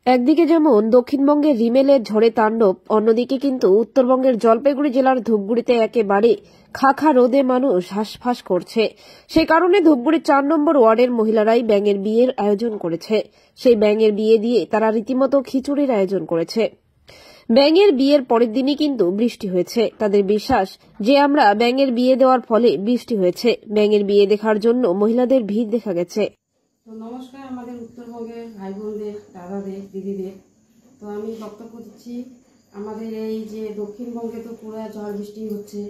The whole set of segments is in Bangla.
একদিকে যেমন দক্ষিণবঙ্গের রিমেলের ঝড়ে তাণ্ডব, অন্যদিকে কিন্তু উত্তরবঙ্গের জলপাইগুড়ি জেলার ধূপগুড়িতে একেবারে খাখা রোদে মানুষ হাঁসফাঁস করছে। সেই কারণে ধূপগুড়ির 4 নম্বর ওয়ার্ডের মহিলারাই ব্যাঙের বিয়ের আয়োজন করেছে। সেই ব্যাঙের বিয়ে দিয়ে তারা রীতিমতো খিচুড়ির আয়োজন করেছে। ব্যাঙের বিয়ের পরের দিনই কিন্তু বৃষ্টি হয়েছে। তাদের বিশ্বাস যে আমরা ব্যাঙের বিয়ে দেওয়ার ফলে বৃষ্টি হয়েছে। ব্যাঙের বিয়ে দেখার জন্য মহিলাদের ভিড় দেখা গেছে। তো নমস্কার আমাদের উত্তরবঙ্গের ভাই বোনদের, দাদাদের, দিদিদের। তো আমি বক্তব্য দিচ্ছি, আমাদের এই যে দক্ষিণবঙ্গে তো পুরো ঝড় বৃষ্টি হচ্ছে,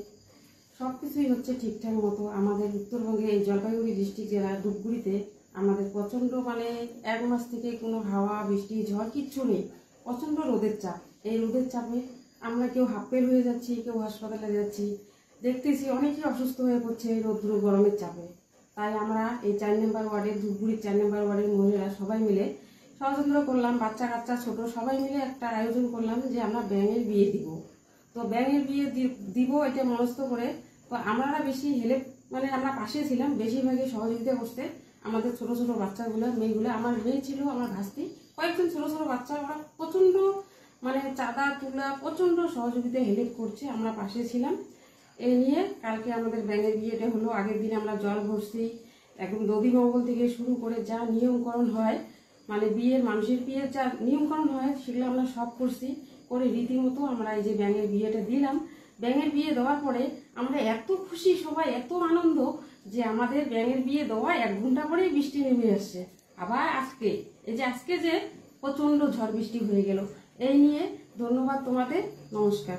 সব কিছুই হচ্ছে ঠিকঠাক মতো। আমাদের উত্তরবঙ্গে এই জলপাইগুড়ি ডিস্ট্রিক্ট জেলার ধূপগুড়িতে আমাদের প্রচণ্ড এক মাস থেকে কোনো হাওয়া বৃষ্টি ঝড় কিচ্ছু নেই, প্রচণ্ড রোদের চাপ। এই রোদের চাপে আমরা কেউ হাঁপফেল হয়ে যাচ্ছি, কেউ হাসপাতালে যাচ্ছি, দেখতেছি অনেকেই অসুস্থ হয়ে পড়ছে এই রৌদ্র গরমের চাপে। তাই আমরা এই 4 নম্বর ওয়ার্ডের ধূপগুড়ির 4 নম্বর ওয়ার্ডের মহিলারা সবাই মিলে ষড়যন্ত্র করলাম, বাচ্চা কাচ্চা ছোট সবাই মিলে একটা আয়োজন করলাম যে আমরা ব্যাঙের বিয়ে দিব। তো ব্যাঙের বিয়ে দিব এটা মনস্থ করে তো আমরা বেশি হেল্প আমরা পাশে ছিলাম, বেশিরভাগই সহযোগিতা করতে আমাদের ছোট ছোট বাচ্চাগুলো, মেয়েগুলো। আমার মেয়ে ছিল, আমার ভাস্তি, কয়েকজন ছোট ছোট বাচ্চা, ওরা প্রচন্ড চাঁদা তুলা প্রচন্ড সহযোগিতায় হেল্প করছে, আমরা পাশে ছিলাম। এই নিয়ে কালকে আমাদের ব্যাঙের বিয়েটা হলো। আগের দিন আমরা জল ভরছি, একদম দধিমঙ্গল থেকে শুরু করে যা নিয়মকরণ হয়, মানুষের বিয়ের যা নিয়মকরণ হয় সেগুলো আমরা সব করছি, করে রীতিমতো আমরা এই যে ব্যাঙের বিয়েটা দিলাম। ব্যাঙের বিয়ে দেওয়ার পরে আমরা এত খুশি, সবাই এত আনন্দ যে আমাদের ব্যাঙের বিয়ে দেওয়া 1 ঘন্টা পরেই বৃষ্টি নেমে আসছে। আবার আজকে যে প্রচন্ড ঝড় বৃষ্টি হয়ে গেল। এই নিয়ে ধন্যবাদ তোমাদের, নমস্কার।